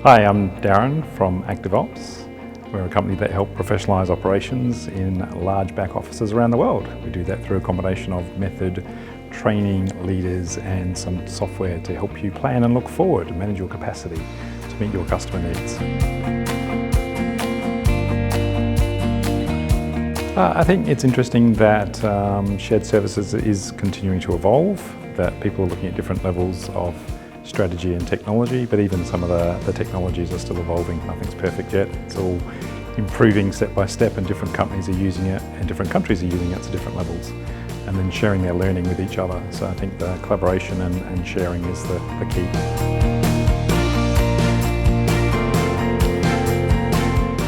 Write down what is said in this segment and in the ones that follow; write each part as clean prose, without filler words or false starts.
Hi, I'm Darren from ActiveOps. We're a company that helps professionalise operations in large back offices around the world. We do that through a combination of method, training, leaders and some software to help you plan and look forward and manage your capacity to meet your customer needs. I think it's interesting that shared services is continuing to evolve, that people are looking at different levels of strategy and technology, but even some of the technologies are still evolving. Nothing's perfect yet. It's all improving step by step, and different companies are using it and different countries are using it to different levels, and then sharing their learning with each other. So I think the collaboration and sharing is the key.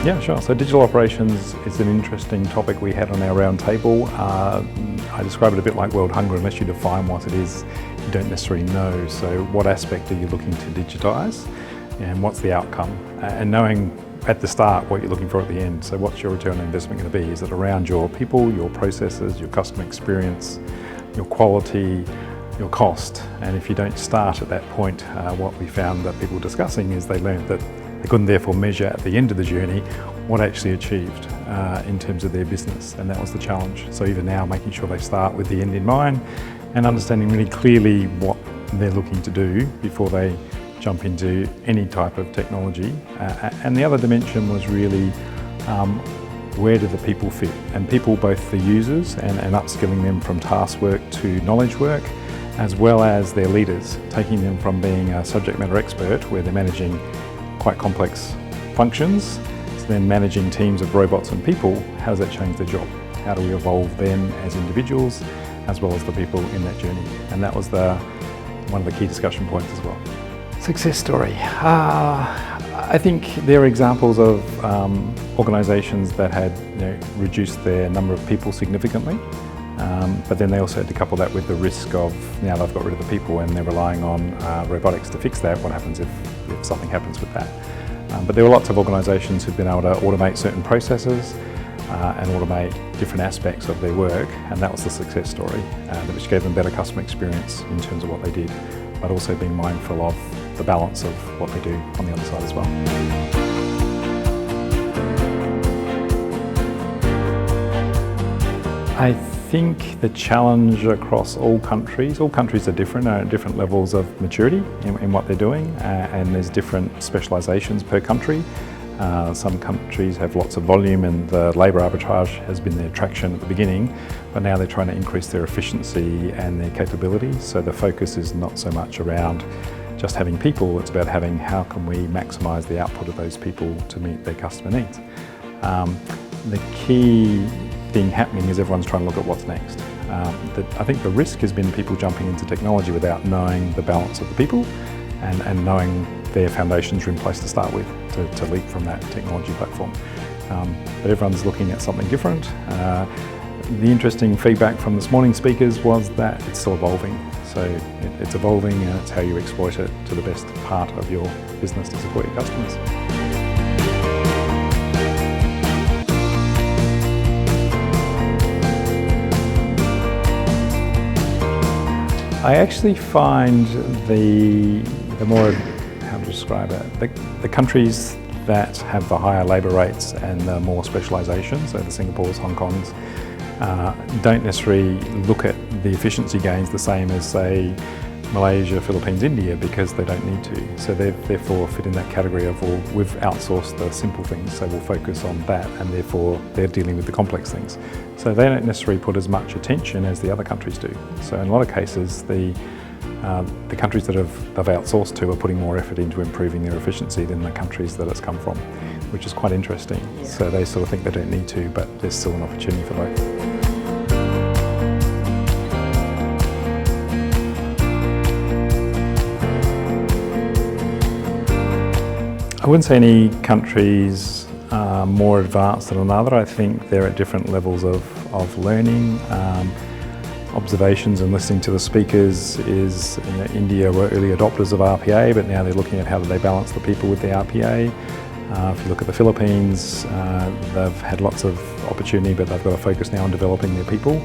Yeah, sure. So digital operations is an interesting topic we had on our round table. I describe it a bit like world hunger. Unless you define what it is, you don't necessarily know. So what aspect are you looking to digitise and what's the outcome? And knowing at the start what you're looking for at the end. So what's your return on investment going to be? Is it around your people, your processes, your customer experience, your quality, your cost? And if you don't start at that point, what we found that people were discussing is they learned that they couldn't therefore measure at the end of the journey what actually achieved in terms of their business, and that was the challenge. So even now, making sure they start with the end in mind and understanding really clearly what they're looking to do before they jump into any type of technology. And the other dimension was really where do the people fit? And people, both the users and upskilling them from task work to knowledge work, as well as their leaders, taking them from being a subject matter expert where they're managing quite complex functions, so then managing teams of robots and people. How does that change their job? How do we evolve them as individuals as well as the people in that journey? And that was one of the key discussion points as well. Success story. I think there are examples of organisations that had reduced their number of people significantly, but then they also had to couple that with the risk of now they've got rid of the people and they're relying on robotics to fix that. What happens if something happens with that? But there were lots of organisations who've been able to automate certain processes and automate different aspects of their work, and that was the success story, which gave them better customer experience in terms of what they did, but also being mindful of the balance of what they do on the other side as well. I think the challenge across all countries are different, are at different levels of maturity in what they're doing, and there's different specialisations per country. Some countries have lots of volume and the labour arbitrage has been their attraction at the beginning, but now they're trying to increase their efficiency and their capability. So the focus is not so much around just having people, it's about having how can we maximise the output of those people to meet their customer needs. The key thing happening is everyone's trying to look at what's next. I think the risk has been people jumping into technology without knowing the balance of the people and knowing their foundations are in place to start with, to leap from that technology platform. But everyone's looking at something different. The interesting feedback from this morning's speakers was that it's still evolving. So it's evolving, and it's how you exploit it to the best part of your business to support your customers. I actually find the more, how to describe it, the countries that have the higher labour rates and the more specialisation, so the Singapores, Hong Kongs, don't necessarily look at the efficiency gains the same as, say, Malaysia, Philippines, India, because they don't need to. So they therefore fit in that category of, well, we've outsourced the simple things, so we'll focus on that, and therefore they're dealing with the complex things. So they don't necessarily put as much attention as the other countries do. So in a lot of cases, the countries that they've outsourced to are putting more effort into improving their efficiency than the countries that it's come from, which is quite interesting. Yeah. So they sort of think they don't need to, but there's still an opportunity for both. I wouldn't say any countries are more advanced than another. I think they're at different levels of learning. Observations and listening to the speakers is, India were early adopters of RPA, but now they're looking at how do they balance the people with the RPA. If you look at the Philippines, they've had lots of opportunity, but they've got to focus now on developing their people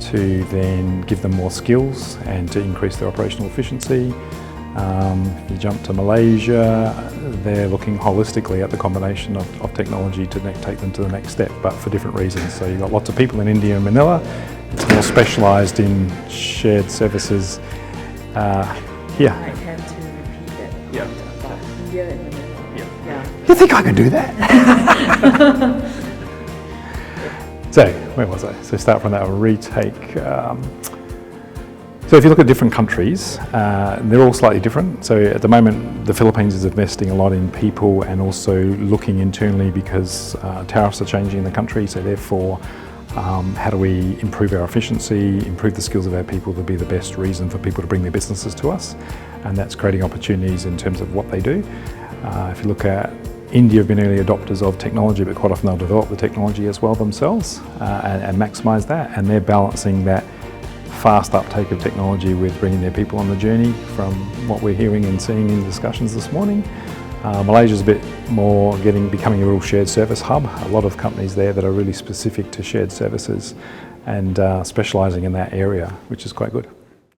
to then give them more skills and to increase their operational efficiency. If you jump to Malaysia, they're looking holistically at the combination of technology to take them to the next step, but for different reasons. So you've got lots of people in India and Manila. It's more specialised in shared services here. I tend to repeat it. Yeah. About India and Manila. Yeah. You think I can do that? So, where was I? So start from that, I'll retake. So if you look at different countries, they're all slightly different. So at the moment, the Philippines is investing a lot in people and also looking internally because tariffs are changing in the country. So therefore, how do we improve our efficiency, improve the skills of our people to be the best reason for people to bring their businesses to us? And that's creating opportunities in terms of what they do. If you look at India, have been early adopters of technology, but quite often they'll develop the technology as well themselves and maximise that. And they're balancing that fast uptake of technology with bringing their people on the journey from what we're hearing and seeing in discussions this morning. Malaysia's a bit more becoming a real shared service hub. A lot of companies there that are really specific to shared services and specialising in that area, which is quite good.